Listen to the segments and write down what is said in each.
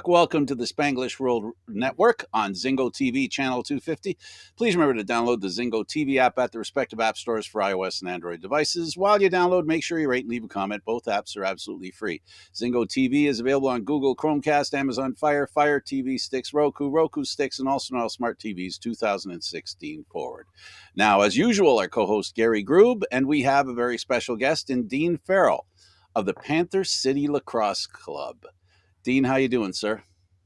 Welcome to the Spanglish World Network on Zingo TV channel 250. Please remember to download the Zingo TV app at the respective app stores for iOS and Android devices. While you download, make sure you rate and leave a comment. Both apps are absolutely free. Zingo TV is available on Google Chromecast, Amazon Fire, Fire TV sticks, Roku sticks, and also on all smart TVs 2016 forward. Now, as usual, our co-host Gary Groob, and we have a very special guest in Dean Fairall of the Panther City Lacrosse Club. Dean, how you doing, sir?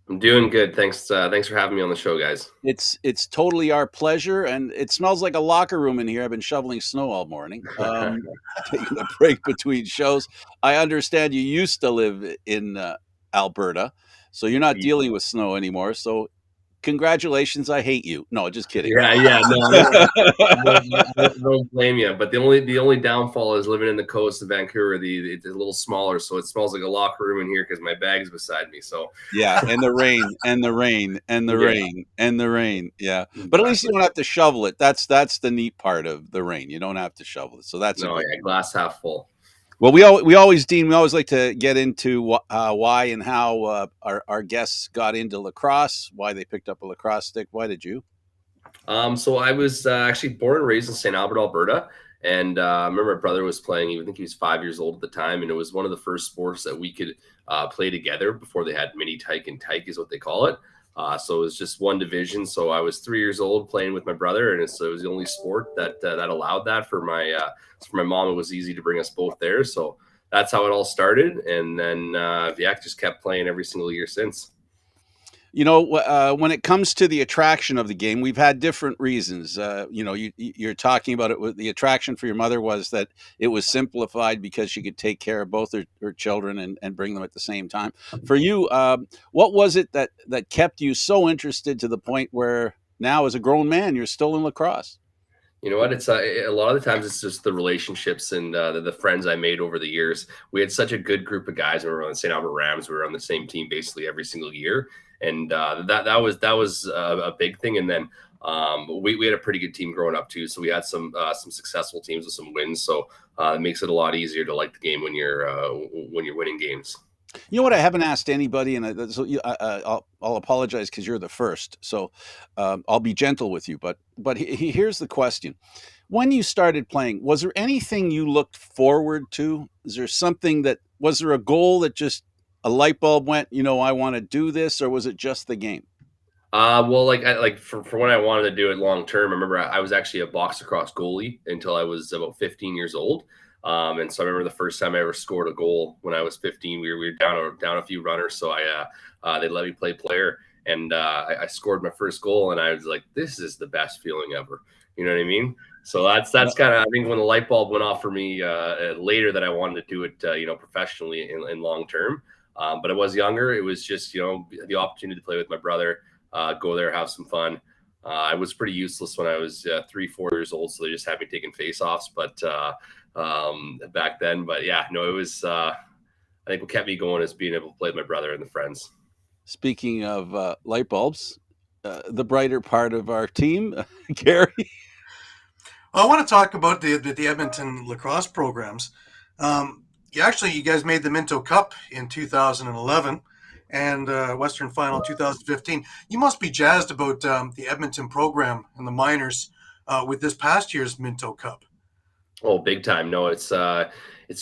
I'm doing good. Thanks for having me on the show, guys. It's totally our pleasure, and it smells like a locker room in here. I've been shoveling snow all morning, taking a break between shows. I understand you used to live in Alberta, so you're not dealing with snow anymore. So congratulations, I hate you. No, just kidding. Yeah, no, don't blame you. But the only downfall is living in the coast of Vancouver. It's a little smaller, so it smells like a locker room in here because my bag's beside me. So yeah, and the rain, and the rain, and the rain, and the rain. Yeah, but at least you don't have to shovel it. That's the neat part of the rain. You don't have to shovel it, so that's glass half full. Well, we always, Dean, we always like to get into why and how our guests got into lacrosse, why they picked up a lacrosse stick. Why did you? So I was actually born and raised in St. Albert, Alberta. And I remember my brother was playing, I think he was 5 years old at the time. And it was one of the first sports that we could play together before they had mini tyke, and tyke is what they call it. So it was just one division. So I was 3 years old playing with my brother, and so it was the only sport that allowed that for my mom. It was easy to bring us both there. So that's how it all started. And then, just kept playing every single year since. You know, when it comes to the attraction of the game, we've had different reasons. You're talking about it. The attraction for your mother was that it was simplified because she could take care of both her children and bring them at the same time. For you, what was it that kept you so interested to the point where now, as a grown man, you're still in lacrosse? You know what? It's a lot of the times it's just the relationships and the friends I made over the years. We had such a good group of guys. We were on the St. Albert Rams. We were on the same team basically every single year, and that was a big thing. And then we had a pretty good team growing up too. So we had some successful teams with some wins. So it makes it a lot easier to like the game when you're winning games. You know what? I haven't asked anybody, and so I'll apologize because you're the first. So I'll be gentle with you. But here's the question: when you started playing, was there anything you looked forward to? Is there something was there a goal that just a light bulb went? I want to do this, or was it just the game? Well, for when I wanted to do it long term, I remember I was actually a box lacrosse goalie until I was about 15 years old. And so I remember the first time I ever scored a goal when I was 15. We were down a few runners, so they let me play player, and I scored my first goal, and I was like, "This is the best feeling ever." You know what I mean? So that's kind of, I think, when the light bulb went off for me later, that I wanted to do it professionally and long term. But I was younger. It was just the opportunity to play with my brother, go there, have some fun. I was pretty useless when I was 3-4 years old, so they just had me taking face-offs. But back then, but yeah, no, it was I think what kept me going is being able to play with my brother and the friends. Speaking of light bulbs, the brighter part of our team, Gary. Well, I want to talk about the Edmonton lacrosse programs. You guys made the Minto Cup in 2011 and Western Final 2015. You must be jazzed about the Edmonton program and the minors with this past year's Minto Cup. Oh, big time. No, it's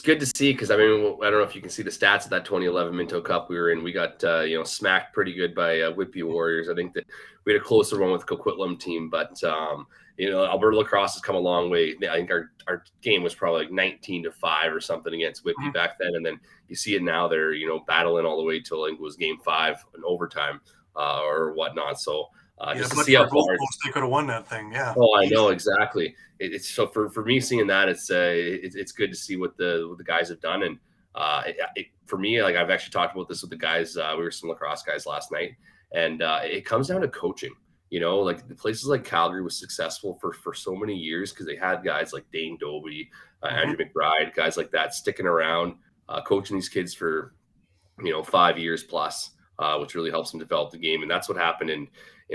good to see, because I don't know if you can see the stats of that 2011 Minto Cup we were in. We got smacked pretty good by Whitby Warriors. I think that we had a closer one with the Coquitlam team, but Alberta lacrosse has come a long way. I think our game was probably like 19-5 or something against Whitby back then, and then you see it now. They're battling all the way till I think it was game 5 in overtime or whatnot. So. Just to see how far they could have won that thing, yeah. Oh, I know, exactly. It's so for me seeing that, it's good to see what the guys have done, and for me, like, I've actually talked about this with the guys. We were some lacrosse guys last night, and it comes down to coaching. Like the places like Calgary was successful for so many years because they had guys like Dane Dobie, Andrew McBride, guys like that sticking around, coaching these kids for 5 years plus, which really helps them develop the game, and that's what happened in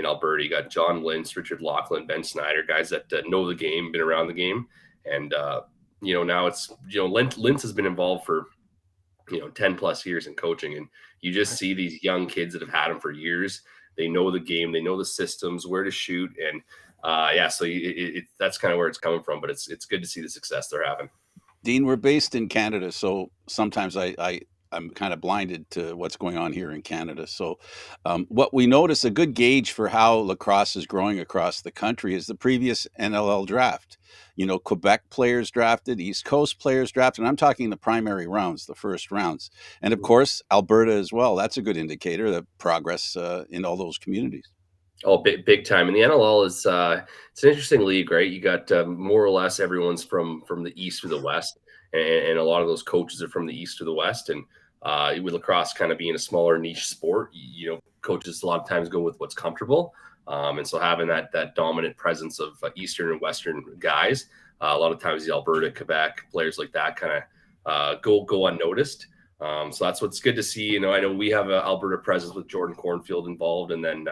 Alberta. You got John Lintz, Richard Laughlin, Ben Snyder, guys that know the game, been around the game. And, now it's, Lintz has been involved for 10 plus years in coaching, and you just see these young kids that have had them for years. They know the game, they know the systems, where to shoot, and so that's kind of where it's coming from. But it's good to see the success they're having. Dean, we're based in Canada, so sometimes I'm kind of blinded to what's going on here in Canada. So, what we notice, a good gauge for how lacrosse is growing across the country, is the previous NLL draft. Quebec players drafted, East Coast players drafted, and I'm talking the primary rounds, the first rounds. And of course, Alberta as well. That's a good indicator of progress in all those communities. Oh, big time. And the NLL is it's an interesting league, right? You got more or less everyone's from the east to the west, and a lot of those coaches are from the east to the west. And with lacrosse kind of being a smaller niche sport, coaches a lot of times go with what's comfortable. And so having that dominant presence of eastern and western guys, a lot of times the Alberta, Quebec players like that kind of go unnoticed. So that's what's good to see. I know we have an Alberta presence with Jordan Cornfield involved, and then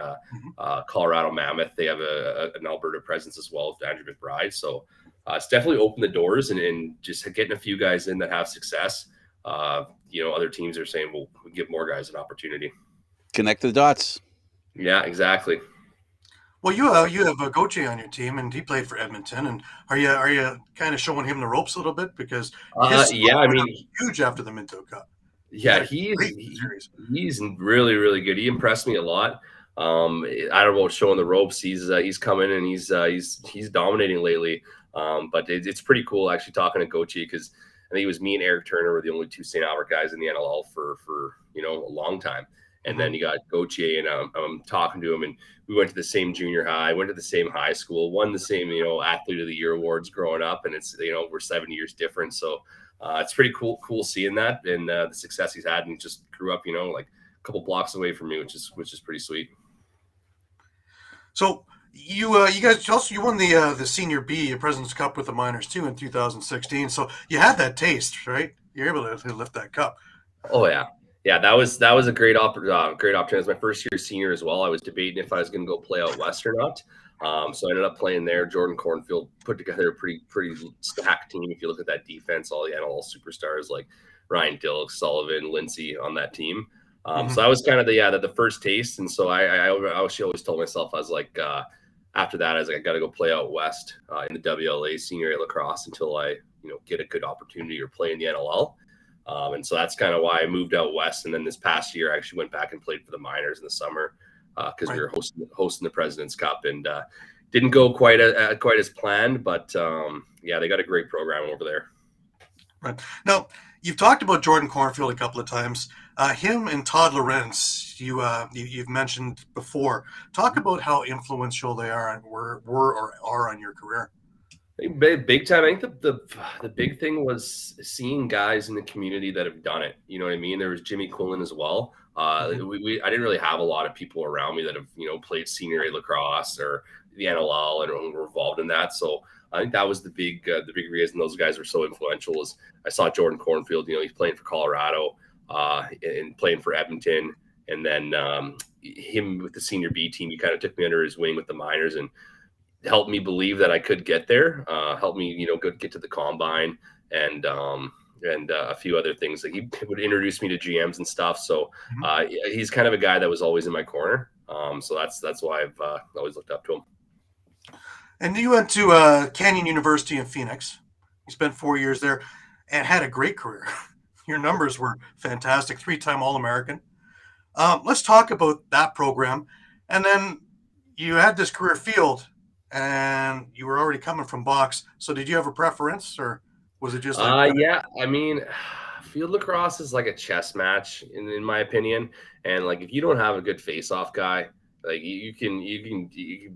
Colorado Mammoth, they have an Alberta presence as well with Andrew McBride. So it's definitely opened the doors, and just getting a few guys in that have success. Other teams are saying, well, we give more guys an opportunity. Connect the dots. Yeah, exactly. Well, you have a Goche on your team, and he played for Edmonton. And are you kind of showing him the ropes a little bit, because huge after the Minto Cup. Yeah, he's really, really good. He impressed me a lot. I don't know about showing the ropes. He's coming, and he's dominating lately. But it's pretty cool actually talking to Goche, because I think it was me and Eric Turner were the only two St. Albert guys in the NLL for a long time. And then you got Gauthier, and I'm talking to him, and we went to the same junior high, went to the same high school, won the same, Athlete of the Year awards growing up. And it's, we're 7 years different. So it's pretty cool seeing that, and the success he's had, and he just grew up, like a couple blocks away from me, which is pretty sweet. So you guys also won the Senior B President's Cup with the Miners too in 2016. So you had that taste, right? You're able to lift that cup. Oh yeah. Yeah, that was a great opportunity. It was my first year senior as well. I was debating if I was going to go play out west or not. So I ended up playing there. Jordan Cornfield put together a pretty stacked team. If you look at that defense, all the NLL superstars like Ryan Dilk, Sullivan, Lindsay on that team. So that was kind of the first taste. And so I always told myself, I was like, after that, I was like, I got to go play out west in the WLA Senior A Lacrosse until I get a good opportunity or play in the NLL. And so that's kind of why I moved out west. And then this past year, I actually went back and played for the Miners in the summer because we were hosting the President's Cup, and didn't go quite as planned. But they got a great program over there. Right. Now, you've talked about Jordan Cornfield a couple of times. Him and Todd Lorenz, you've mentioned before. Talk about how influential they are and were or are on your career. Big time. I think the big thing was seeing guys in the community that have done it. You know what I mean? There was Jimmy Quillen as well. I didn't really have a lot of people around me that have played Senior A Lacrosse or the NLL and were involved in that. So I think that was the big reason those guys were so influential. Is I saw Jordan Cornfield. He's playing for Colorado and playing for Edmonton, and then him with the Senior B team. He kind of took me under his wing with the Miners and helped me believe that I could get there, helped me, get to the combine and a few other things. Like he would introduce me to GMs and stuff. So he's kind of a guy that was always in my corner. So that's why I've always looked up to him. And you went to Canyon University in Phoenix. You spent 4 years there and had a great career. Your numbers were fantastic, 3-time All-American. Let's talk about that program. And then you had this career field, and you were already coming from box. So did you have a preference, or was it just like yeah, I mean, field lacrosse is like a chess match in my opinion. And like if you don't have a good face-off guy, like you can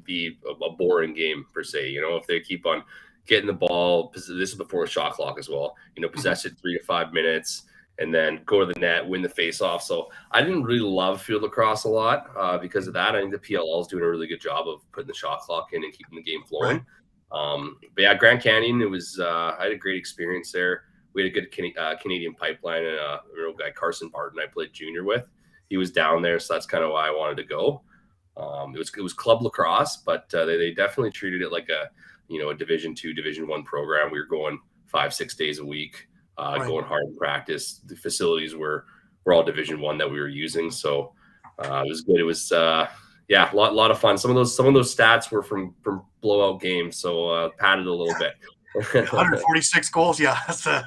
be a boring game per se. If they keep on getting the ball, this is before a shot clock as well. Possess it 3 to 5 minutes, and then go to the net, win the face-off. So I didn't really love field lacrosse a lot because of that. I think the PLL is doing a really good job of putting the shot clock in and keeping the game flowing. Right. But yeah, Grand Canyon, it was I had a great experience there. We had a good Canadian pipeline, and a real guy, Carson Barton, I played junior with. He was down there, so that's kind of why I wanted to go. It was club lacrosse, but they definitely treated it like a Division II, Division I program. We were going 5-6 days a week. going hard in practice. The facilities were all Division I that we were using, so it was good. It was a lot of fun. Some of those stats were from blowout games, so padded a little bit. 146 goals, yeah, that's a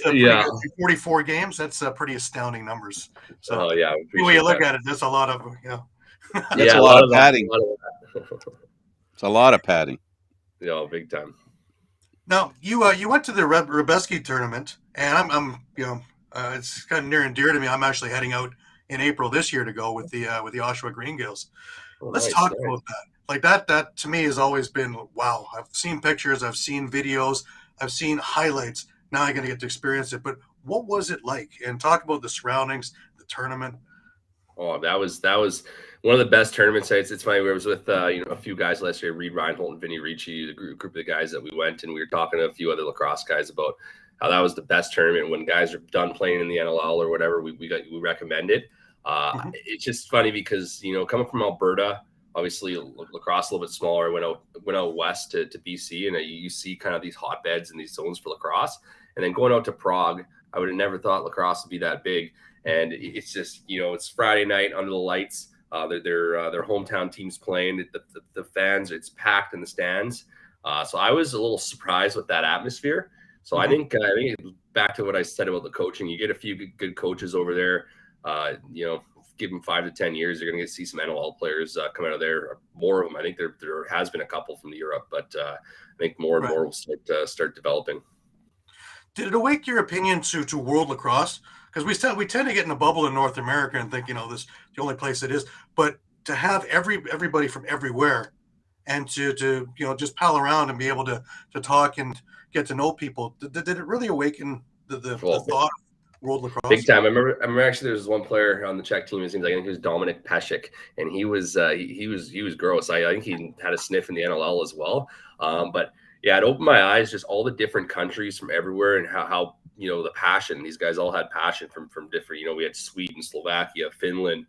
pretty good. 44 games, that's pretty astounding numbers. So the way you look at it, that's a lot of that's a lot of padding. It's a lot of padding. Yeah, big time. Now you went to the Rebeski tournament, and I'm it's kind of near and dear to me. I'm actually heading out in April this year to go with the Oshawa Green Gales. Let's talk about that. Like that to me has always been wow. I've seen pictures, I've seen videos, I've seen highlights. Now I'm going to get to experience it. But what was it like? And talk about the surroundings, the tournament. Oh, that was one of the best tournaments. It's funny. I was with a few guys last year, Reed Reinhold and Vinny Ricci, the group of the guys that we went, and we were talking to a few other lacrosse guys about how that was the best tournament. When guys are done playing in the NLL or whatever, we recommend it. It's just funny because coming from Alberta. Obviously, lacrosse a little bit smaller. I went out west to BC, and you see kind of these hotbeds and these zones for lacrosse. And then going out to Prague, I would have never thought lacrosse would be that big. And it's just it's Friday night under the lights. Their hometown team's playing. The fans, it's packed in the stands. So I was a little surprised with that atmosphere. So I think back to what I said about the coaching, you get a few good coaches over there. Give them 5 to 10 years, you're going to get to see some NLL players come out of there. More of them. I think there has been a couple from Europe, but I think more and more will start developing. Did it awake your opinion to world lacrosse? Because we tend to get in a bubble in North America and think this the only place it is. But to have everybody from everywhere, and to just pal around and be able to talk and get to know people, did it really awaken the thought of world lacrosse? Big time. I remember actually there was one player on the Czech team. His name, I think he was Dominik Pesek, and he was gross. I think he had a sniff in the NLL as well. But yeah, it opened my eyes, just all the different countries from everywhere, and how the passion. These guys all had passion from different. We had Sweden, Slovakia, Finland,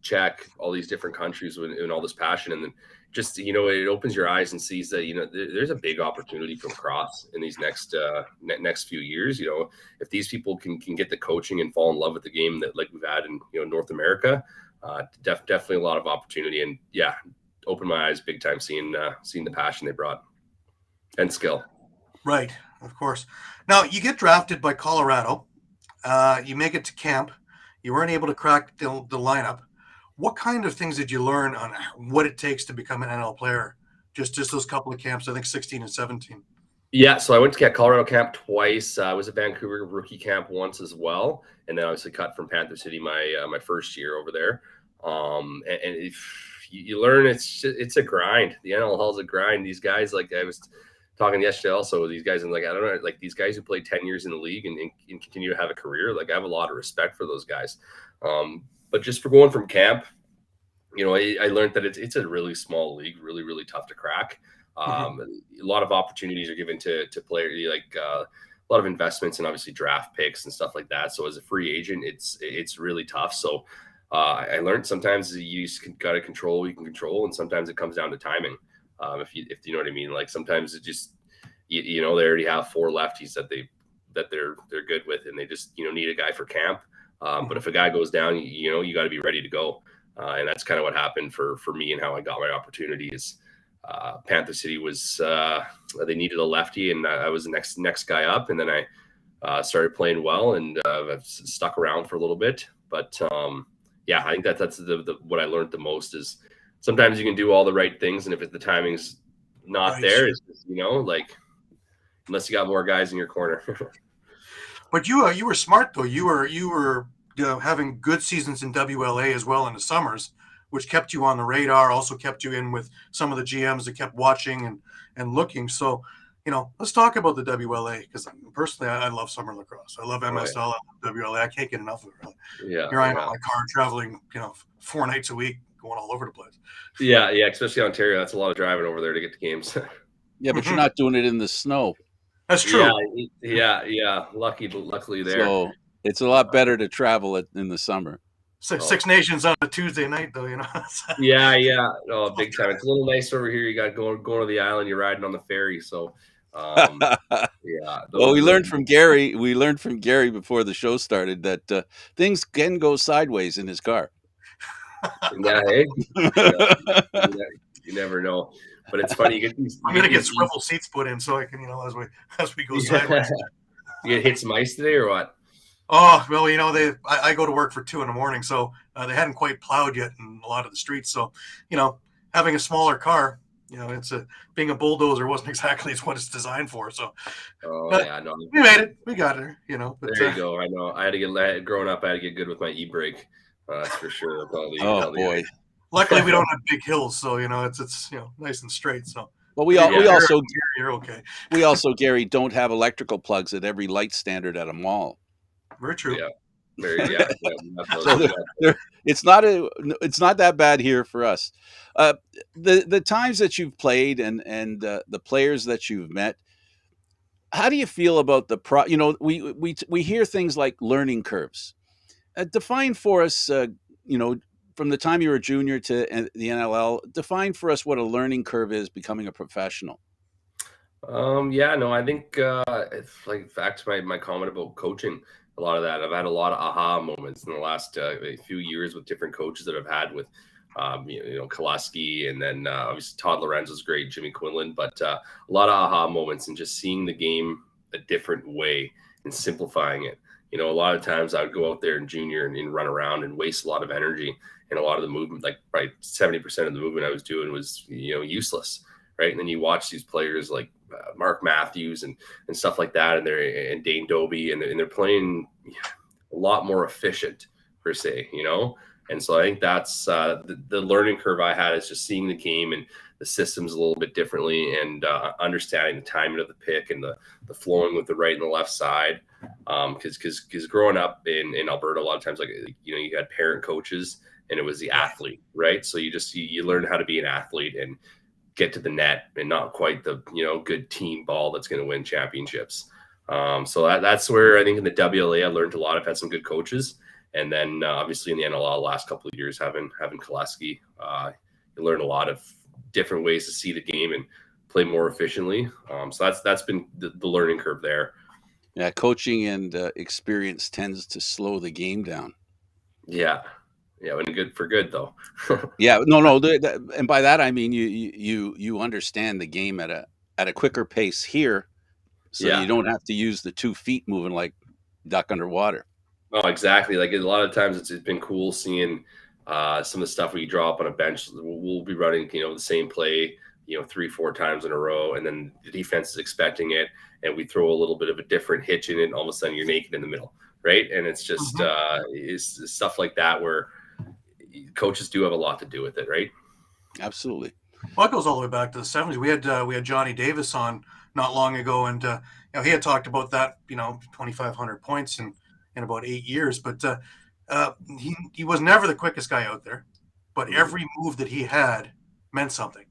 Czech, all these different countries and all this passion, and then just it opens your eyes and sees that there's a big opportunity for lacrosse in these next few years. If these people can get the coaching and fall in love with the game that like we've had in North America, definitely a lot of opportunity. And yeah, opened my eyes big time seeing the passion they brought and skill. Right, of course. Now you get drafted by Colorado. You make it to camp. You weren't able to crack the lineup. What kind of things did you learn on what it takes to become an NL player? Just those couple of camps, I think 16 and 17. Yeah, so I went to Colorado camp twice. I was at Vancouver rookie camp once as well, and then obviously cut from Panther City my first year over there. And if you learn, it's a grind. The NLL is a grind. These guys, like I was talking yesterday, also these guys, and I don't know, like these guys who played 10 years in the league and continue to have a career. Like I have a lot of respect for those guys. But just for going from camp, I learned that it's a really small league, really, really tough to crack. A lot of opportunities are given to players, like a lot of investments and obviously draft picks and stuff like that. So as a free agent, it's really tough. So I learned sometimes you just got to control what you can control, and sometimes it comes down to timing. If you know what I mean, like sometimes it just they already have 4 lefties that they're good with, and they just need a guy for camp. But if a guy goes down, you got to be ready to go. And that's kind of what happened for me and how I got my opportunities. Panther City was they needed a lefty, and I was the next guy up. And then I started playing well, and I've stuck around for a little bit. But yeah, I think that's what I learned the most is sometimes you can do all the right things, and if the timing's not there, it's just, like unless you got more guys in your corner. But you were smart though. You were having good seasons in WLA as well in the summers, which kept you on the radar, also kept you in with some of the GMs that kept watching and looking. So, let's talk about the WLA, because personally, I love summer lacrosse. I love MSL, I love WLA. I can't get enough of it. Really. Yeah. Here I am in my car traveling, 4 nights a week, going all over the place. Yeah, especially Ontario. That's a lot of driving over there to get to games. Yeah, but you're not doing it in the snow. That's true. Yeah. Luckily there. So it's a lot better to travel in the summer. Six Nations on a Tuesday night, though, Yeah. Oh, big time. It's a little nice over here. You got going to the island. You're riding on the ferry. So Yeah, Well, we those learned from Gary. We learned from Gary before the show started that things can go sideways in his car. yeah, hey, you never know. But it's funny, you get these. I'm gonna get swivel seats put in so I can, as we go sideways. You get hit some ice today or what? Oh well, I go to work for 2 a.m, so they hadn't quite plowed yet in a lot of the streets. So, having a smaller car, it's being a bulldozer wasn't exactly what it's designed for. So, but Yeah, no. we made it. We got it. But, there you go. I know. I had to get growing up. I had to get good with my e-brake. That's for sure. Oh boy. Luckily, we don't have big hills, so it's nice and straight. So, well, we also you're okay. We also, Gary, don't have electrical plugs at every light standard at a mall. Very true. Yeah. Yeah. So it's not that bad here for us. The times that you've played and the players that you've met, how do you feel about we hear things like learning curves. Define for us, from the time you were a junior to the NLL, define for us what a learning curve is becoming a professional. Yeah, no, I think it's like back to my comment about coaching. A lot of that, I've had a lot of aha moments in the last few years with different coaches that I've had with, Kolaski, and then obviously Todd Lorenzo's great, Jimmy Quinlan, but a lot of aha moments and just seeing the game a different way and simplifying it. A lot of times I would go out there in junior and run around and waste a lot of energy, and a lot of the movement, like probably 70% of the movement I was doing was useless, right? And then you watch these players like Mark Matthews and stuff like that, and Dane Doby, and they're playing a lot more efficient per se, And so I think that's the learning curve I had, is just seeing the game and the systems a little bit differently, and understanding the timing of the pick and the flowing with the right and the left side. Because growing up in Alberta, a lot of times, like, you had parent coaches and it was the athlete, right? So you learn how to be an athlete and get to the net, and not quite the good team ball that's going to win championships. So that's where I think in the WLA I learned a lot. I've had some good coaches, and then obviously in the NLL last couple of years having Kolaski, you learn a lot of different ways to see the game and play more efficiently. So that's been the learning curve there. Yeah, coaching and experience tends to slow the game down. Yeah, and good though. Yeah, no, and by that I mean you understand the game at a quicker pace here, so you don't have to use the 2 feet moving like duck underwater. Oh, exactly. Like a lot of times it's been cool seeing some of the stuff we draw up on a bench. We'll be running, the same play, 3-4 times in a row, and then the defense is expecting it, and we throw a little bit of a different hitch in it, and all of a sudden you're naked in the middle, right? And it's just it's stuff like that where coaches do have a lot to do with it, right? Absolutely. Well, it goes all the way back to the 70s. We had Johnny Davis on not long ago, and he had talked about that, 2,500 points in about 8 years. But he was never the quickest guy out there, but every move that he had meant something.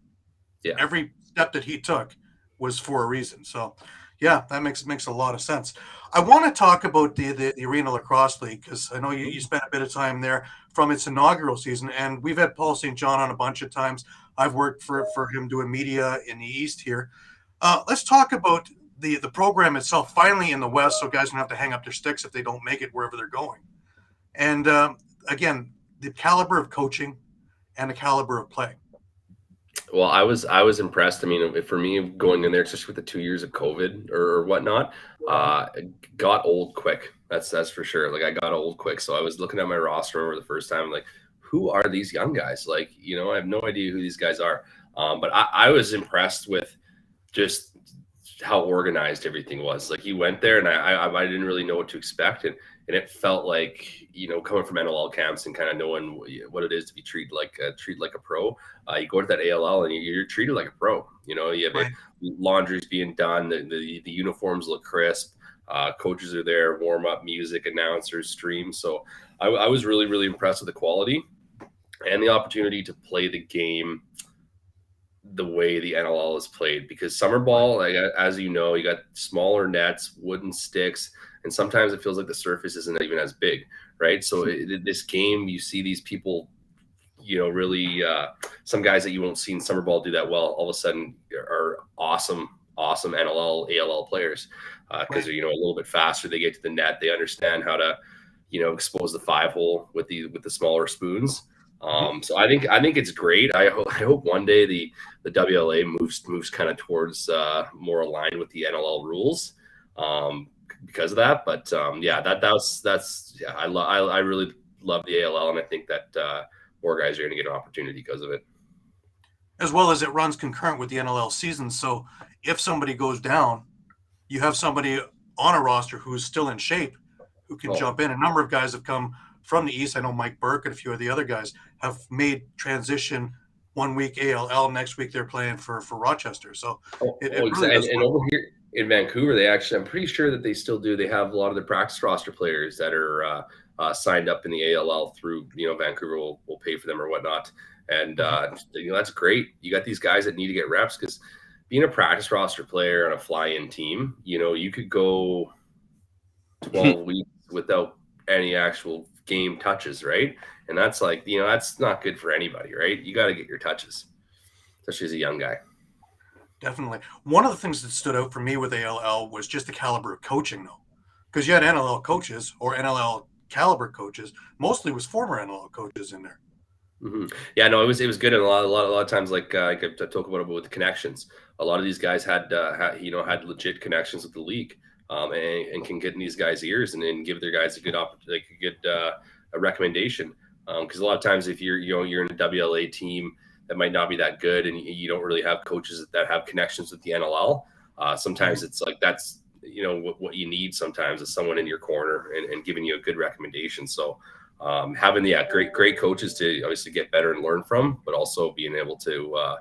Yeah. Every step that he took was for a reason. So, yeah, that makes a lot of sense. I want to talk about the Arena Lacrosse League, because I know you spent a bit of time there from its inaugural season, and we've had Paul St. John on a bunch of times. I've worked for him doing media in the East here. Let's talk about the program itself, finally in the West, so guys don't have to hang up their sticks if they don't make it wherever they're going. And again, the caliber of coaching and the caliber of play. Well, I was impressed. I mean, for me, going in there, especially with the 2 years of COVID or whatnot, got old quick. That's for sure. Like, I got old quick. So I was looking at my roster over the first time, like, who are these young guys? Like, I have no idea who these guys are. But I was impressed with just how organized everything was. Like, you went there, and I didn't really know what to expect, and it felt like, coming from NLL camps and kind of knowing what it is to be treated like a pro. You go to that ALL and you're treated like a pro. You have laundry's being done, the uniforms look crisp, coaches are there, warm up, music, announcers, stream. So I was really, really impressed with the quality and the opportunity to play the game the way the NLL is played, because summer ball, like, as you got smaller nets, wooden sticks, and sometimes it feels like the surface isn't even as big, right? So this game, you see these people, really some guys that you won't see in summer ball do that well, all of a sudden are awesome awesome NLL, ALL players because they're, a little bit faster. They get to the net. They understand how to, expose the 5-hole with the smaller spoons. So I think it's great. I hope one day the WLA moves kind of towards more aligned with the NLL rules because of that. But that's I really love the ALL, and I think that more guys are going to get an opportunity because of it. As well as it runs concurrent with the NLL season, so if somebody goes down, you have somebody on a roster who's still in shape who can jump in. A number of guys have come from the East. I know Mike Burke and a few of the other guys have made transition. 1 week ALL, next week they're playing for Rochester. So it really does and over here in Vancouver, I'm pretty sure that they still do. They have a lot of the practice roster players that are signed up in the ALL through, Vancouver will pay for them or whatnot. And, that's great. You got these guys that need to get reps because being a practice roster player on a fly-in team, you could go 12 weeks without any actual game touches, right? And that's like, that's not good for anybody, right? You got to get your touches, especially as a young guy. Definitely. One of the things that stood out for me with ALL was just the caliber of coaching, though, because you had NLL coaches or NLL caliber coaches. Mostly was former NLL coaches in there. Mm-hmm. Yeah, no, it was good, and a lot of times, like I could talk about it with the connections. A lot of these guys had legit connections with the league, and can get in these guys' ears and give their guys a good a recommendation. Because a lot of times, if you're in a WLA team that might not be that good, and you don't really have coaches that have connections with the NLL, sometimes it's like that's what you need. Sometimes is someone in your corner and giving you a good recommendation. So. Having the great coaches to obviously get better and learn from, but also being able to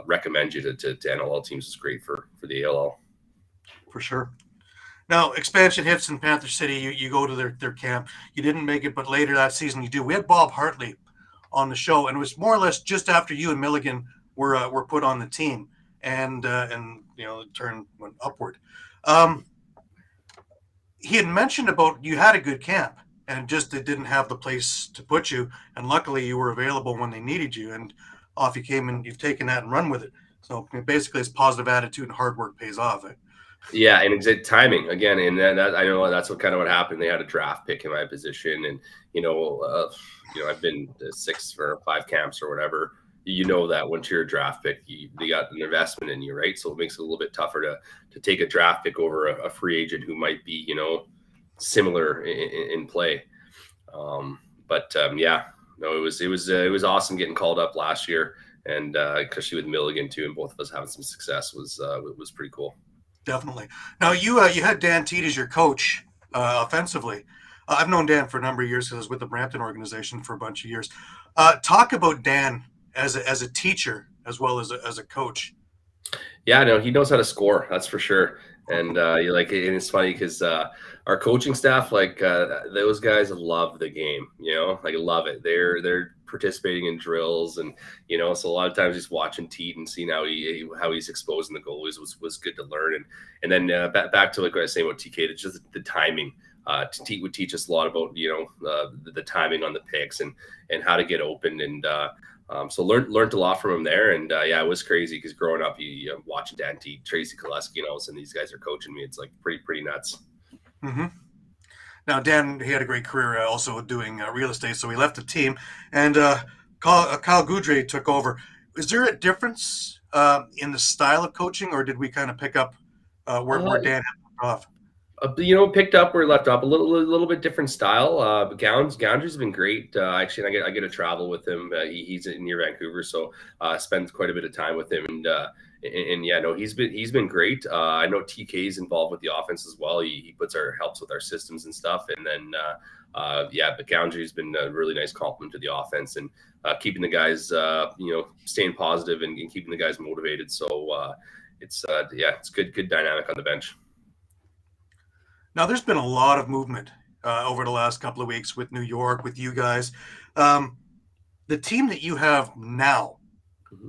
recommend you to NLL teams is great for the ALL. For sure. Now, expansion hits in Panther City. You go to their camp. You didn't make it, but later that season you do. We had Bob Hartley on the show, and it was more or less just after you and Milligan were put on the team, and the turn went upward. He had mentioned about you had a good camp. And just they didn't have the place to put you. And luckily you were available when they needed you. And off you came, and you've taken that and run with it. So basically it's positive attitude and hard work pays off. Yeah, and exact timing again. And then I know that's what happened. They had a draft pick in my position. And, I've been to 6 or 5 camps or whatever. That once you're a draft pick, they got an investment in you, right? So it makes it a little bit tougher to take a draft pick over a free agent who might be, similar in play. It was awesome getting called up last year, and especially with Milligan too, and both of us having some success was pretty cool. Definitely. Now you had Dan Teed as your coach offensively. I've known Dan for a number of years because I was with the Brampton organization for a bunch of years. Talk about Dan as a teacher as well as a coach. Yeah, no, he knows how to score. That's for sure. And and it's funny because our coaching staff, those guys love the game, love it. They're participating in drills, and so a lot of times just watching Teed and seeing how he's exposing the goalies was good to learn. And then back to what I was saying about TK, it's just the timing. Teed would teach us a lot about the timing on the picks and how to get open, and so learned a lot from him there. And it was crazy because growing up, you watching Dan Teed, Tracy Koleski, and these guys are coaching me. It's like pretty nuts. Mm-hmm. Now, Dan, he had a great career also doing real estate, so he left the team, and Kyle Goudray took over. Is there a difference in the style of coaching, or did we kind of pick up where Dan had left off? Picked up where he left off. A little bit different style. But Goundry's been great. Actually, I get to travel with him. He's near Vancouver, so spend quite a bit of time with him. And he's been great. I know TK's involved with the offense as well. He helps with our systems and stuff. And then but Goundry's been a really nice compliment to the offense and keeping the guys staying positive and keeping the guys motivated. So it's good dynamic on the bench. Now, there's been a lot of movement over the last couple of weeks with New York, with you guys. The team that you have now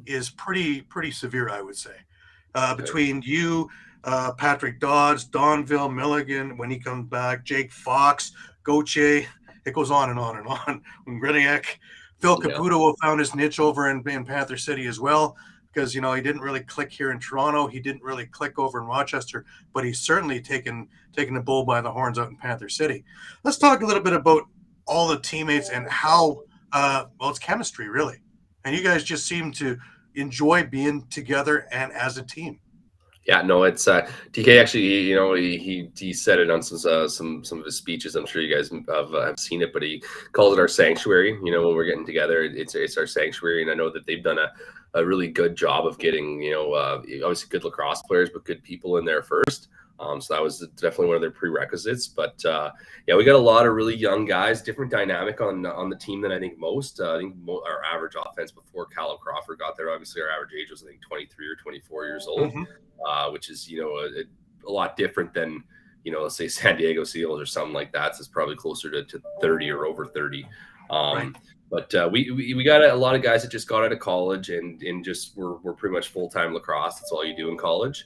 is pretty severe, I would say. Between you, Patrick Dodds, Donville, Milligan, when he comes back, Jake Fox, Gauthier, it goes on and on and on. Greniak, Phil Caputo found his niche over in Panther City as well. because, he didn't really click here in Toronto. He didn't really click over in Rochester, but he's certainly taken the bull by the horns out in Panther City. Let's talk a little bit about all the teammates and how, it's chemistry, really. And you guys just seem to enjoy being together and as a team. Yeah, no, it's TK actually. He said it on some of his speeches. I'm sure you guys have seen it, but he calls it our sanctuary. When we're getting together, it's our sanctuary, and I know that they've done a really good job of getting obviously good lacrosse players, but good people in there first. So that was definitely one of their prerequisites. But we got a lot of really young guys, different dynamic on the team than I think most. I think our average offense before Callum Crawford got there, obviously our average age was I think 23 or 24 years old. Mm-hmm. Which is, a lot different than, let's say San Diego Seals or something like that. So it's probably closer to 30 or over 30. Right. But we got a lot of guys that just got out of college and just we're pretty much full-time lacrosse. That's all you do in college.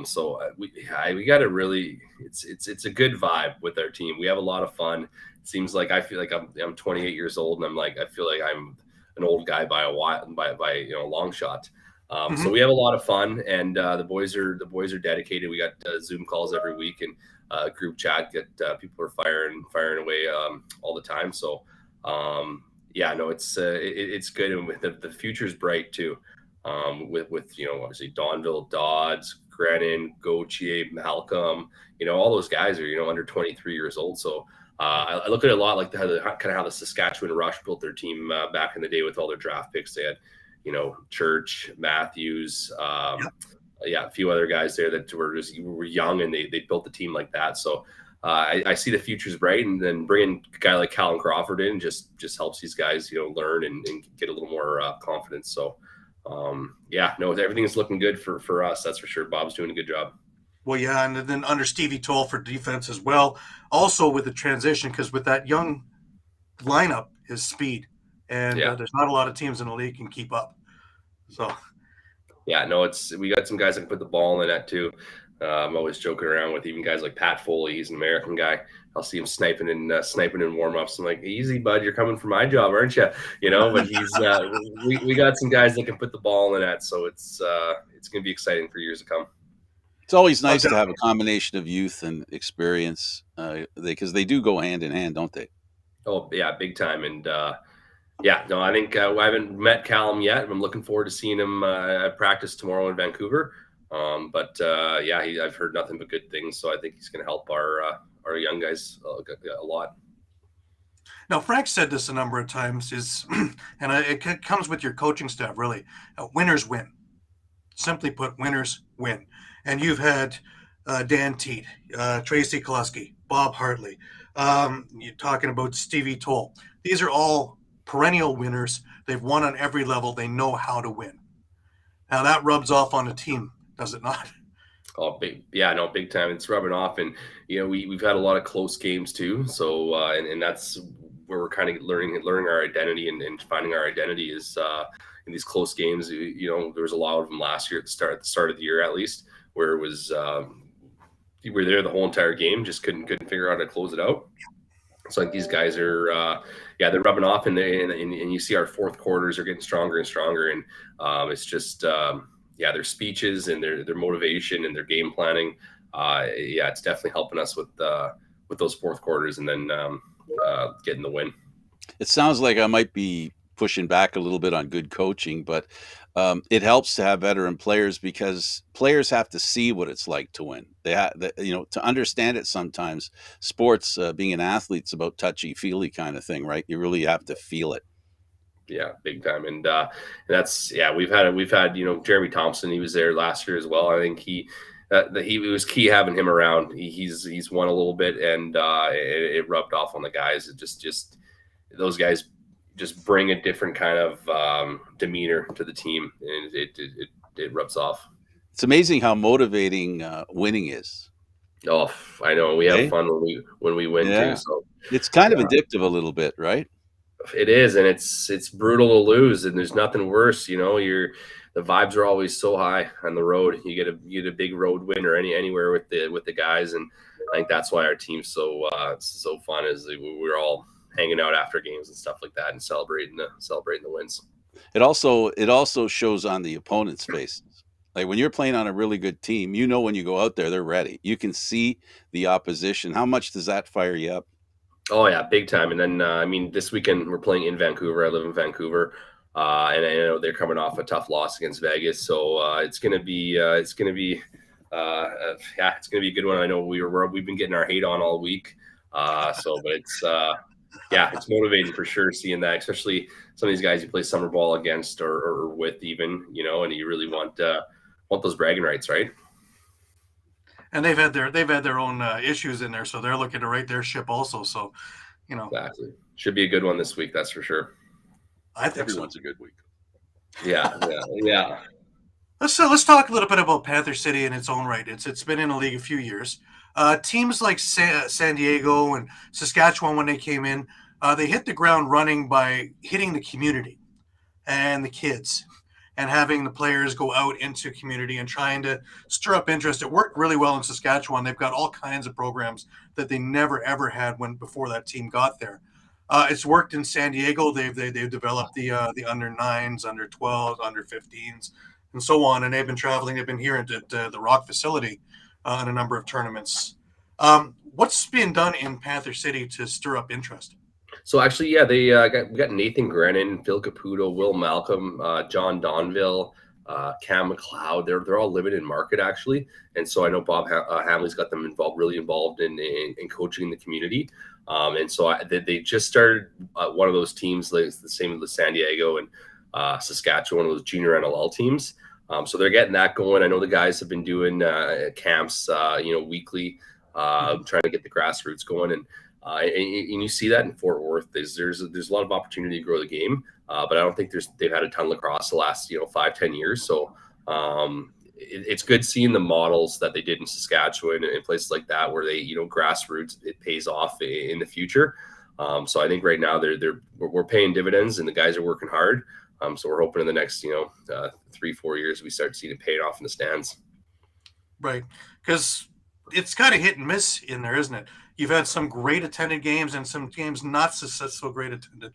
So we got a really, it's a good vibe with our team. We have a lot of fun. It seems like I feel like I'm 28 years old and I feel like I'm an old guy by a long shot. So we have a lot of fun, and the boys are dedicated. We got Zoom calls every week, and group chat. People are firing away all the time. So it's good, and the future's bright too. With obviously Donville, Dodds, Grennan, Gauthier, Malcolm. All those guys are under 23 years old. So I look at it a lot like how the Saskatchewan Rush built their team back in the day with all their draft picks. They had Church, Matthews, a few other guys there that were young, and they built the team like that. So I see the future's bright, and then bringing a guy like Callum Crawford in just helps these guys learn and get a little more confidence. So everything's looking good for us, that's for sure. Bob's doing a good job. Well, yeah, and then under Stevie Toll for defense as well. Also with the transition, because with that young lineup is speed. And there's not a lot of teams in the league can keep up. So, we got some guys that can put the ball in the net too. I'm always joking around with even guys like Pat Foley. He's an American guy. I'll see him sniping in warm-ups. I'm like, easy, bud. You're coming for my job, aren't you? But he's we got some guys that can put the ball in the net. So it's going to be exciting for years to come. It's always nice to have a combination of youth and experience because they do go hand in hand, don't they? Oh, yeah, big time. And I think I haven't met Callum yet. I'm looking forward to seeing him at practice tomorrow in Vancouver. I've heard nothing but good things. So I think he's going to help our young guys a lot. Now, Frank said this a number of times, it comes with your coaching staff, really. Winners win. Simply put, winners win. And you've had Dan Teat, Tracy Koleski, Bob Hartley. You're talking about Stevie Toll. These are all perennial winners. They've won on every level. They know how to win. Now that rubs off on the team, does it not? Oh, big time. It's rubbing off, and we've had a lot of close games too. So and that's where we're kind of learning our identity and finding our identity is in these close games. There was a lot of them last year at the start of the year, at least, where it was we were there the whole entire game, just couldn't figure out how to close it out. So I think these guys are, they're rubbing off, and you see our fourth quarters are getting stronger and stronger, and it's just, their speeches and their motivation and their game planning, it's definitely helping us with those fourth quarters, and then getting the win. It sounds like I might be pushing back a little bit on good coaching, but it helps to have veteran players because players have to see what it's like to win. They have, to understand it. Sometimes sports, being an athlete's about touchy-feely kind of thing, right? You really have to feel it. Yeah, big time, and that's we've had Jeremy Thompson. He was there last year as well. I think he was key having him around. He's won a little bit, and it rubbed off on the guys. It just those guys just bring a different kind of demeanor to the team, and it rubs off. It's amazing how motivating winning is. Oh, I know. We have fun when we win too. So it's kind of addictive a little bit, right? It is, and it's brutal to lose, and there's nothing worse. The vibes are always so high on the road. You get a big road win or anywhere with the guys, and I think that's why our team's so fun. Is we're all hanging out after games and stuff like that, and celebrating the wins. It also shows on the opponent's faces. Like when you're playing on a really good team, you know when you go out there, they're ready. You can see the opposition. How much does that fire you up? Oh yeah, big time. And then I mean, this weekend we're playing in Vancouver. I live in Vancouver, and I know they're coming off a tough loss against Vegas, so it's gonna be yeah, it's gonna be a good one. I know we've been getting our hate on all week, but it's yeah, it's motivating for sure seeing that, especially some of these guys you play summer ball against or with, even, and you really want those bragging rights, right? And they've had their own issues in there, so they're looking to right their ship also. So, Exactly. Should be a good one this week, that's for sure. I think Everyone's a good week. Yeah. Let's talk a little bit about Panther City in its own right. It's been in the league a few years. Teams like San Diego and Saskatchewan, when they came in, they hit the ground running by hitting the community and the kids, and having the players go out into community and trying to stir up interest. It worked really well in Saskatchewan. They've got all kinds of programs that they never ever had before that team got there. It's worked in San Diego. They've developed the under 9s, under 12s, under 15s, and so on. And they've been traveling. They've been here at the Rock facility in a number of tournaments. What's being done in Panther City to stir up interest? So actually, yeah, we got Nathan Grennan, Phil Caputo, Will Malcolm, John Donville, Cam McLeod. They're all living in market actually, and so I know Bob Hamley's got them really involved in coaching the community. And so they just started one of those teams, like the same with San Diego and Saskatchewan, one of those junior NLL teams. So they're getting that going. I know the guys have been doing camps, weekly, trying to get the grassroots going. And you see that in Fort Worth. There's a lot of opportunity to grow the game, but I don't think they've had a ton of lacrosse the last 5-10 years. So it's good seeing the models that they did in Saskatchewan and places like that, where they grassroots, it pays off in the future. So I think right now we're paying dividends and the guys are working hard. So we're hoping in the next 3-4 years we start seeing it paid off in the stands. Right, because it's kind of hit and miss in there, isn't it? You've had some great attended games and some games not so great attended.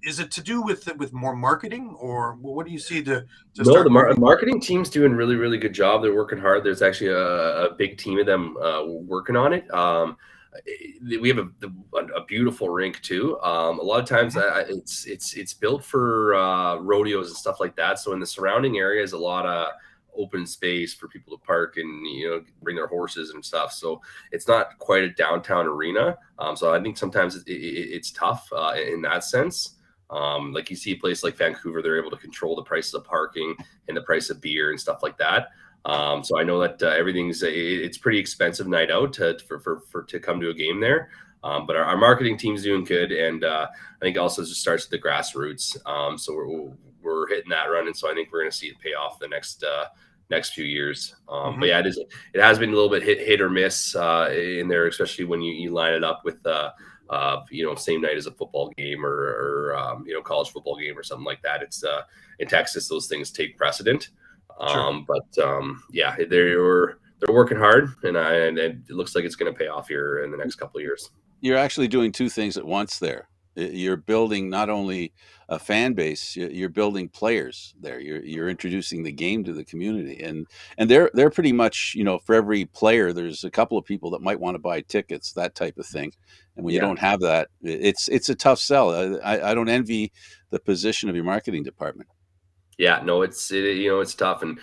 Is it to do with more marketing, or what do you see to No, start? the marketing team's doing really, really good job. They're working hard. There's actually a big team of them working on it. We have a beautiful rink too. A lot of times it's built for rodeos and stuff like that. So in the surrounding area is a lot of open space for people to park and bring their horses and stuff. So it's not quite a downtown arena. So I think sometimes it's tough in that sense. Like you see a place like Vancouver, they're able to control the prices of parking and the price of beer and stuff like that. So I know that it's pretty expensive night out to come to a game there. But our marketing team's doing good, and I think also just starts with the grassroots. So we're hitting that run, and so I think we're going to see it pay off the next few years. But yeah, it has been a little bit hit or miss in there, especially when you line it up with same night as a football game or college football game or something like that. It's in Texas, those things take precedent. Sure. Yeah, they're working hard, and it looks like it's going to pay off here in the next couple of years. You're actually doing two things at once there. You're building not only a fan base, you're building players there. You're introducing the game to the community, and they're pretty much, for every player, there's a couple of people that might want to buy tickets, that type of thing. And when you don't have that, it's a tough sell. I don't envy the position of your marketing department. Yeah, no, it's tough, and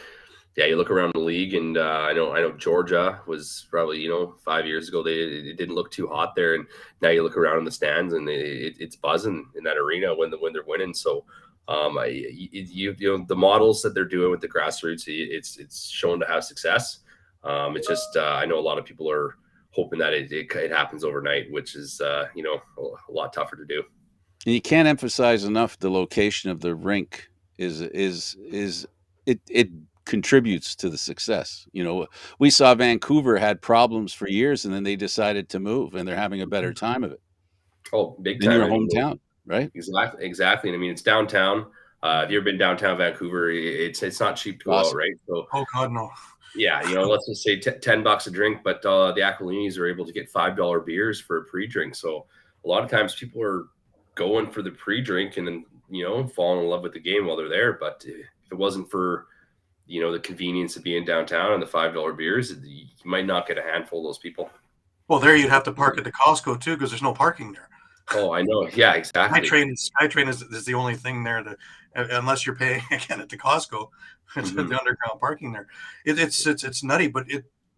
yeah, you look around the league, and I know Georgia was probably 5 years ago it didn't look too hot there, and now you look around in the stands and it's buzzing in that arena when they're winning. So the models that they're doing with the grassroots, it's shown to have success. It's just I know a lot of people are hoping that it happens overnight, which is a lot tougher to do. And you can't emphasize enough the location of the rink it contributes to the success. We saw Vancouver had problems for years, and then they decided to move, and they're having a better time of it. Oh, big in time. your hometown, right? Exactly. And I mean, it's downtown. Have you ever been downtown Vancouver? It's not cheap to go out, right? So, oh God, no. Yeah, let's just say $10 a drink, but the Aquilinis are able to get $5 beers for a pre-drink. So a lot of times people are going for the pre-drink and then falling in love with the game while they're there. But if it wasn't for the convenience of being downtown and the $5 beers, you might not get a handful of those people. Well, there you'd have to park at the Costco too, because there's no parking there. Oh, I know. Yeah, exactly. SkyTrain is the only thing there unless you're paying again at the Costco, the underground parking there. It's nutty, but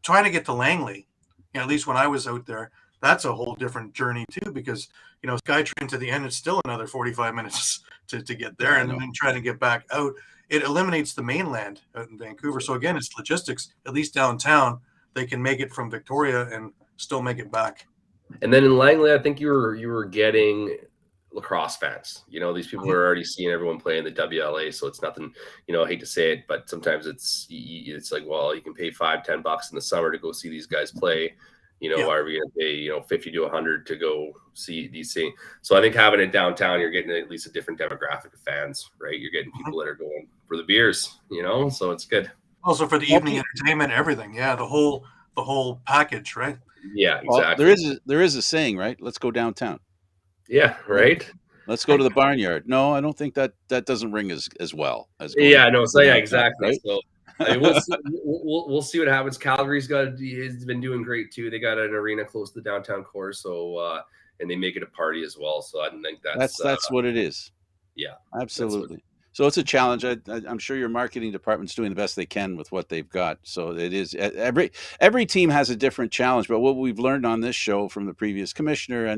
trying to get to Langley, at least when I was out there, that's a whole different journey too, because SkyTrain to the end, it's still another 45 minutes to get there, and then trying to get back out. It eliminates the mainland out in Vancouver. So again, it's logistics. At least downtown, they can make it from Victoria and still make it back. And then in Langley, I think you were getting lacrosse fans. These people are already seeing everyone play in the WLA, so it's nothing. I hate to say it, but sometimes it's like, well, you can pay $5-10 in the summer to go see these guys play. Why are we going to pay $50 to $100 to go see these things? So I think having it downtown, you're getting at least a different demographic of fans, right? You're getting people that are going for the beers, so it's good. Also for the evening entertainment, everything, the whole package, right? Yeah, exactly. Well, there is a saying, right? Let's go downtown. Yeah, right. Let's go to the barnyard. No, I don't think that doesn't ring as well as. Exactly. Right? So we'll see what happens. Calgary's has been doing great too. They got an arena close to the downtown core, so and they make it a party as well. So I think that's what it is. Yeah, absolutely. So it's a challenge. I'm sure your marketing department's doing the best they can with what they've got. So it is every team has a different challenge. But what we've learned on this show from the previous commissioner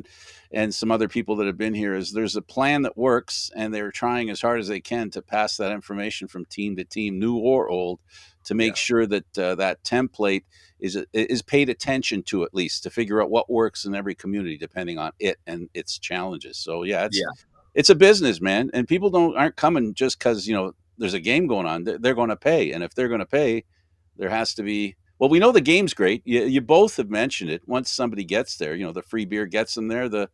and some other people that have been here is there's a plan that works, and they're trying as hard as they can to pass that information from team to team, new or old, to make sure that that template is paid attention to, at least to figure out what works in every community depending on it and its challenges. So it's a business, man, and people aren't coming just because there's a game going on. They're going to pay, and if they're going to pay, there has to be. Well, we know the game's great. You both have mentioned it. Once somebody gets there, the free beer gets them there. The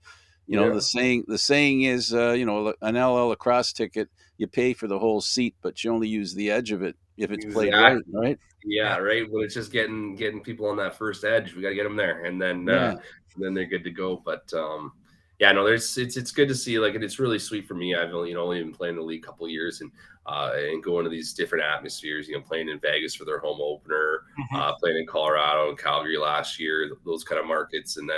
saying is, an NLL Lacrosse ticket, you pay for the whole seat, but you only use the edge of it if it's played right. Yeah, right. Well, it's just getting people on that first edge. We got to get them there, and then they're good to go. But it's good to see. Like, it's really sweet for me. I've only been playing the league a couple of years and going to these different atmospheres. Playing in Vegas for their home opener, playing in Colorado and Calgary last year, those kind of markets, and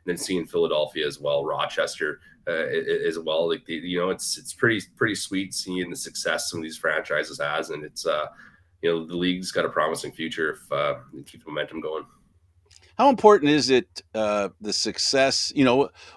then seeing Philadelphia as well, Rochester as well. Like it's pretty sweet seeing the success some of these franchises has, and it's the league's got a promising future if we keep the momentum going. How important is it, the success?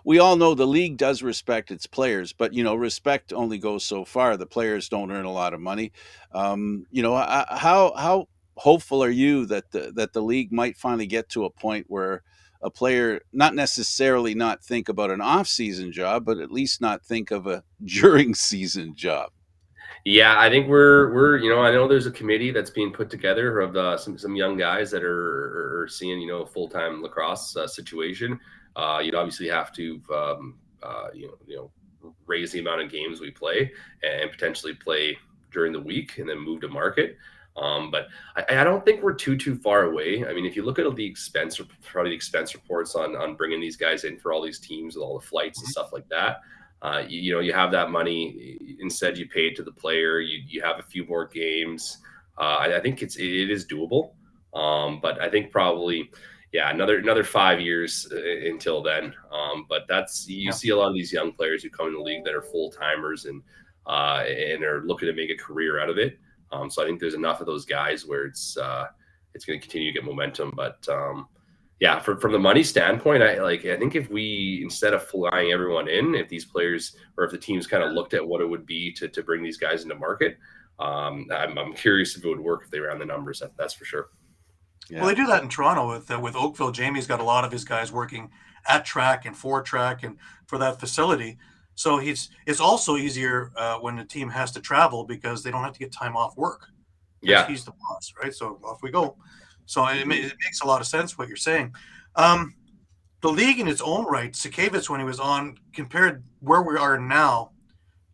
We all know the league does respect its players, but, respect only goes so far. The players don't earn a lot of money. How hopeful are you that the league might finally get to a point where a player not necessarily not think about an off-season job, but at least not think of a during season job? Yeah, I think we're I know there's a committee that's being put together of some young guys that are seeing a full-time lacrosse situation. You'd obviously have to raise the amount of games we play and potentially play during the week and then move to market. But I don't think we're too far away. I mean, if you look at the expense reports on bringing these guys in for all these teams with all the flights and stuff like that. You have that money. Instead, you pay it to the player. You have a few more games. I think it is doable. But I think probably, another 5 years until then. But you see a lot of these young players who come in the league that are full timers and are looking to make a career out of it. So I think there's enough of those guys where it's going to continue to get momentum. But from the money standpoint, I think if we, instead of flying everyone in, if these players or if the teams kind of looked at what it would be to bring these guys into market, I'm curious if it would work if they ran the numbers. That's for sure. Yeah. Well, they do that in Toronto with Oakville. Jamie's got a lot of his guys working at track and for track and for that facility. So it's also easier when the team has to travel because they don't have to get time off work. Yeah, he's the boss, right? So off we go. So it makes a lot of sense what you're saying. The league in its own right, Sakavitz, when he was on, compared where we are now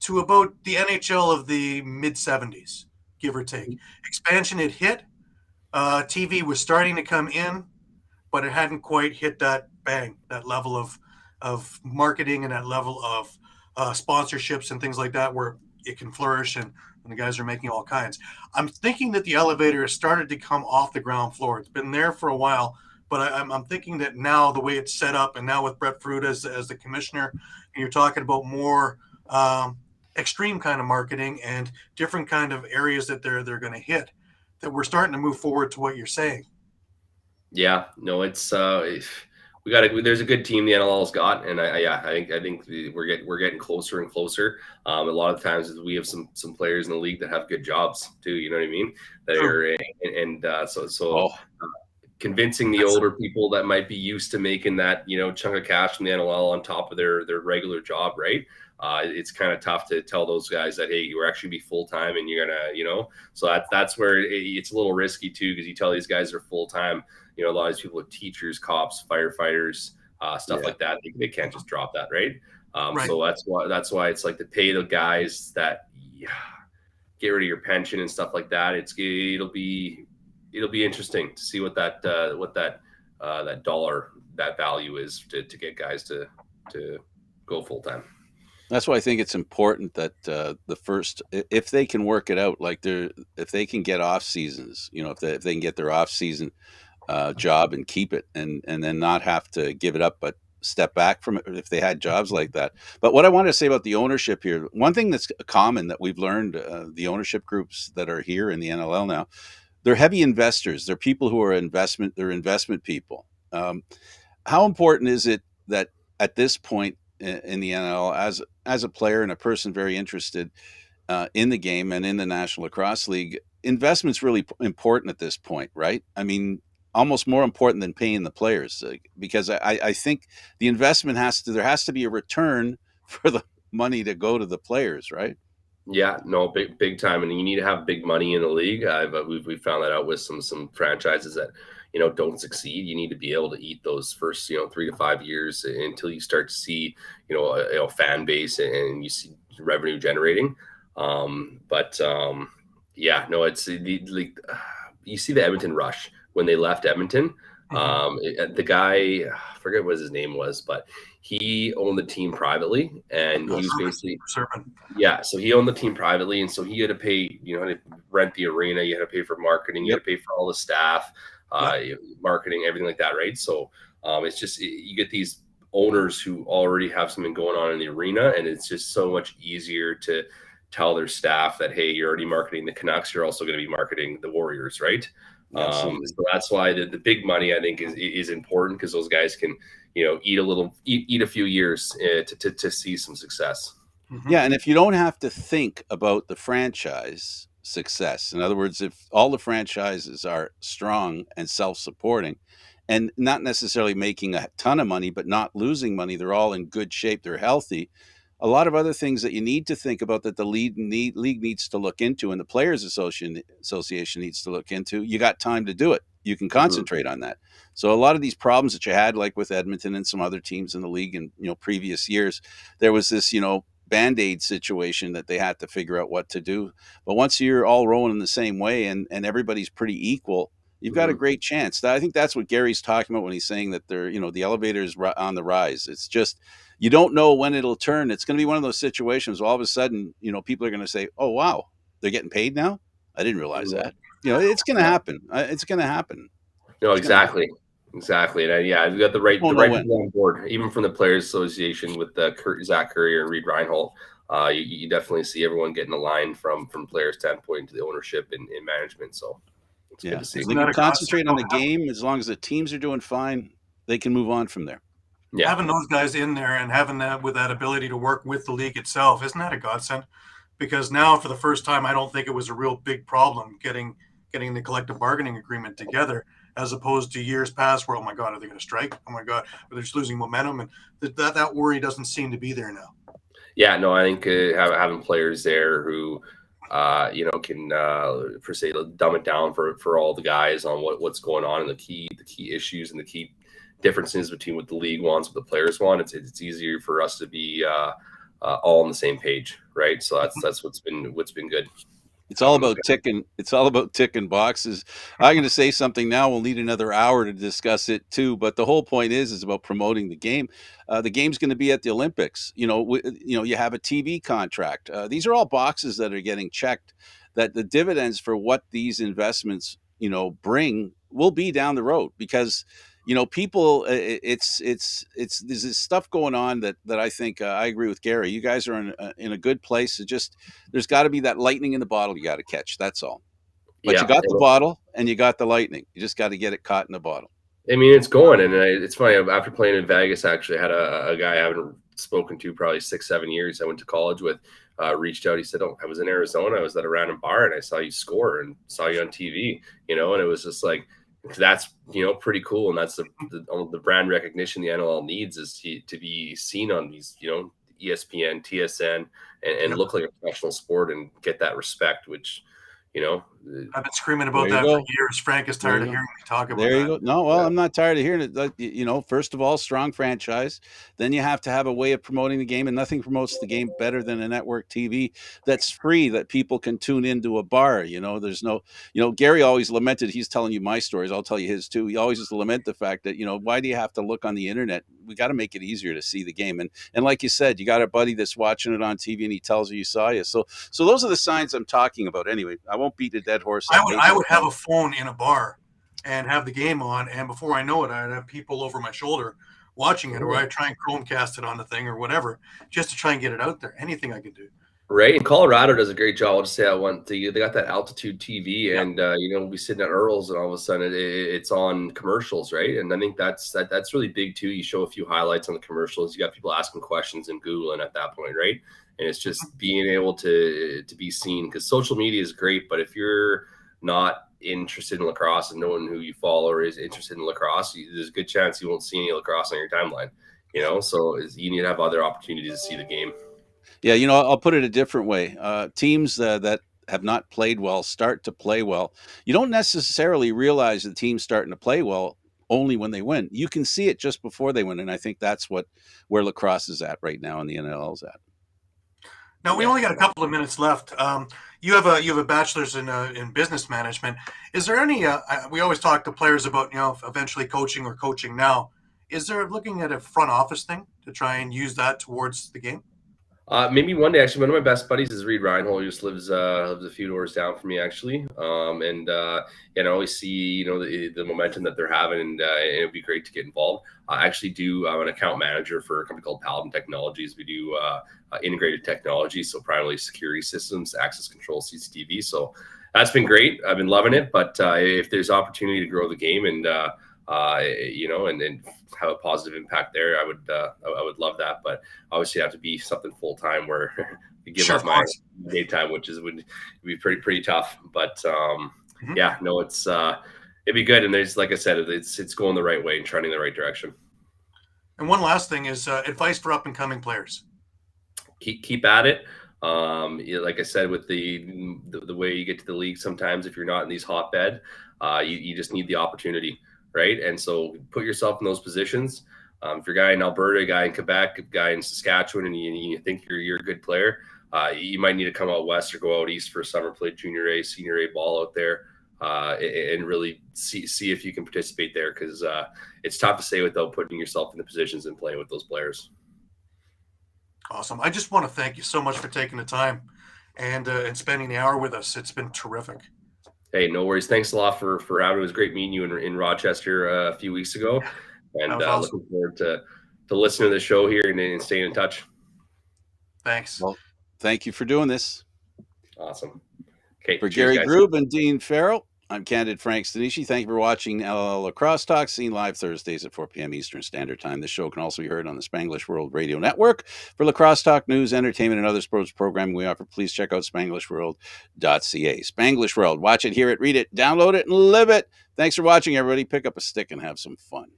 to about the NHL of the mid-'70s, give or take. Expansion had hit. TV was starting to come in, but it hadn't quite hit that bang, that level of marketing and that level of sponsorships and things like that where it can flourish and the guys are making all kinds. I'm thinking that the elevator has started to come off the ground floor. It's been there for a while, but I'm thinking that now the way it's set up, and now with Brett Fruit as the commissioner, and you're talking about more extreme kind of marketing and different kind of areas that they're going to hit, that we're starting to move forward to what you're saying. Yeah, no, it's we got there's a good team the NLL's got, and I think we're getting closer and closer. A lot of times we have some players in the league that have good jobs too. You know what I mean? That Sure. are convincing the older people that might be used to making that chunk of cash from the NLL on top of their regular job, right? It's kind of tough to tell those guys that, hey, you're actually be full time and you're gonna, so that's where it's a little risky too, because you tell these guys are full time. A lot of these people are teachers, cops, firefighters, stuff like that. They can't just drop that, right? Right. So that's why it's like to pay the guys that get rid of your pension and stuff like that. It'll be interesting to see what that dollar, that value is to get guys to go full time. That's why I think it's important that the first, if they can work it out, like if they can get off seasons, if they can get their off season job and keep it, and then not have to give it up, but step back from it if they had jobs like that. But what I wanted to say about the ownership here, one thing that's common that we've learned, the ownership groups that are here in the NLL now, they're heavy investors. They're people who are they're investment people. How important is it that at this point in the NLL, as a player and a person very interested in the game and in the National Lacrosse League, investment's really important at this point, right? I mean, almost more important than paying the players, because I think the investment there has to be a return for the money to go to the players, right? Yeah, no, big time, and you need to have big money in the league. But we found that out with some franchises that don't succeed. You need to be able to eat those first 3 to 5 years until you start to see a fan base and you see revenue generating. Yeah, no, it's you see the Edmonton rush when they left Edmonton. The guy, I forget what his name was, but he owned the team privately, and he was basically so he owned the team privately, and so he had to pay, to rent the arena, you had to pay for marketing, you had to pay for all the staff, marketing, everything like that, right? So it's just you get these owners who already have something going on in the arena, and it's just so much easier to tell their staff that, hey, you're already marketing the Canucks, you're also going to be marketing the Warriors, right? So that's why the big money, I think, is important, because those guys can eat a few years to see some success. Yeah, and if you don't have to think about the franchise success, in other words, if all the franchises are strong and self-supporting and not necessarily making a ton of money but not losing money, they're all in good shape, they're healthy, a lot of other things that you need to think about that the league needs to look into, and the Players Association needs to look into, you got time to do it. You can concentrate on that. So a lot of these problems that you had, like with Edmonton and some other teams in the league in previous years, there was this Band-Aid situation that they had to figure out what to do. But once you're all rowing in the same way and everybody's pretty equal, you've got a great chance. I think that's what Gary's talking about when he's saying that they're, the elevator's on the rise. It's just, you don't know when it'll turn. It's going to be one of those situations where all of a sudden, people are going to say, oh, wow, they're getting paid now? I didn't realize that. It's going to happen. It's going to happen. No, exactly. Exactly. And we've got the right people on board, even from the Players Association with Zach Currier and Reed Reinhold. You definitely see everyone getting aligned from players' standpoint to the ownership and management. So it's good to see. They can concentrate on the game. As long as the teams are doing fine, they can move on from there. Yeah. Having those guys in there and having that with that ability to work with the league itself, isn't that a godsend? Because now, for the first time, I don't think it was a real big problem getting the collective bargaining agreement together, as opposed to years past where, oh my God, are they going to strike? Oh my God, they're just losing momentum, and that worry doesn't seem to be there now. Yeah, no, I think having players there who can per se dumb it down for all the guys on what's going on and the key issues and the key differences between what the league wants, what the players want. It's easier for us to be all on the same page, right? So that's what's been good. It's all about ticking. It's all about ticking boxes. I'm going to say something now. We'll need another hour to discuss it too. But the whole point is about promoting the game. The game's going to be at the Olympics. You have a TV contract. These are all boxes that are getting checked. That the dividends for what these investments bring will be down the road because people. It's there's this stuff going on that I think I agree with Gary. You guys are in a good place. To just there's got to be that lightning in the bottle you got to catch. That's all. But Yeah, you got the bottle and you got the lightning. You just got to get it caught in the bottle. I mean, it's going, and it's funny. After playing in Vegas, actually, I had a guy I haven't spoken to probably 6-7 years. I went to college with. Reached out. He said, "Oh, I was in Arizona. I was at a random bar, and I saw you score and saw you on TV. And it was just like." That's pretty cool, and that's the brand recognition the NLL needs is to be seen on these ESPN, TSN, and look like a professional sport and get that respect. Which I've been screaming about that for years. Frank is tired of hearing me talk about that. There you go. No, well, I'm not tired of hearing it. First of all, strong franchise. Then you have to have a way of promoting the game, and nothing promotes the game better than a network TV that's free that people can tune into a bar. There's no. Gary always lamented. He's telling you my stories. I'll tell you his too. He always used to lament the fact that why do you have to look on the internet? We got to make it easier to see the game. And like you said, you got a buddy that's watching it on TV and he tells you saw you. So those are the signs I'm talking about. Anyway, I won't beat a dead horse. I would have a phone in a bar and have the game on, and before I know it, I'd have people over my shoulder watching it, or I'd try and Chromecast it on the thing or whatever, just to try and get it out there. Anything I could do. Right, and Colorado does a great job. I'll just say they got that altitude TV, and we'll be sitting at Earl's, and all of a sudden it's on commercials, right? And I think that's really big too. You show a few highlights on the commercials. You got people asking questions and Googling at that point, right? And it's just being able to be seen, because social media is great, but if you're not interested in lacrosse and no one who you follow or is interested in lacrosse, there's a good chance you won't see any lacrosse on your timeline. So you need to have other opportunities to see the game. Yeah, I'll put it a different way. Teams that have not played well start to play well. You don't necessarily realize the team's starting to play well only when they win. You can see it just before they win, and I think that's where lacrosse is at right now, and the NLL is at. Now we only got a couple of minutes left. You have a bachelor's in business management. Is there any? We always talk to players about eventually coaching or coaching now. Is there looking at a front office thing to try and use that towards the game? Maybe one day. Actually, one of my best buddies is Reed Reinhold, who just lives a few doors down from me, actually. I always see the momentum that they're having, and it would be great to get involved. I actually do. I'm an account manager for a company called Paladin Technologies. We do integrated technology, so primarily security systems, access control, CCTV. So that's been great. I've been loving it. But if there's opportunity to grow the game and and have a positive impact there, I would love that. But obviously, have to be something full time where you give up my daytime, which would be pretty tough. But it'd be good. And there's, like I said, it's going the right way and trending the right direction. And one last thing is advice for up and coming players. Keep at it. Like I said, with the way you get to the league, sometimes if you're not in these hotbed, you just need the opportunity. Right. And so put yourself in those positions. If you're a guy in Alberta, a guy in Quebec, a guy in Saskatchewan, and you think you're a good player, you might need to come out west or go out east for a summer, play junior A, senior A ball out there, and really see if you can participate there, because it's tough to say without putting yourself in the positions and playing with those players. Awesome. I just want to thank you so much for taking the time and spending the hour with us. It's been terrific. Hey, no worries. Thanks a lot for having me. It was great meeting you in Rochester a few weeks ago, and awesome. Looking forward to listening to the show here and staying in touch. Thanks. Well, thank you for doing this. Awesome. Okay. For Gary Groob and Dean Fairall, I'm Candid Frank Stanisci. Thank you for watching NLL Lacrosse Talk, seen live Thursdays at 4 p.m. Eastern Standard Time. This show can also be heard on the Spanglish World Radio Network. For Lacrosse Talk news, entertainment, and other sports programming we offer, please check out SpanglishWorld.ca. Spanglish World. Watch it, hear it, read it, download it, and live it. Thanks for watching, everybody. Pick up a stick and have some fun.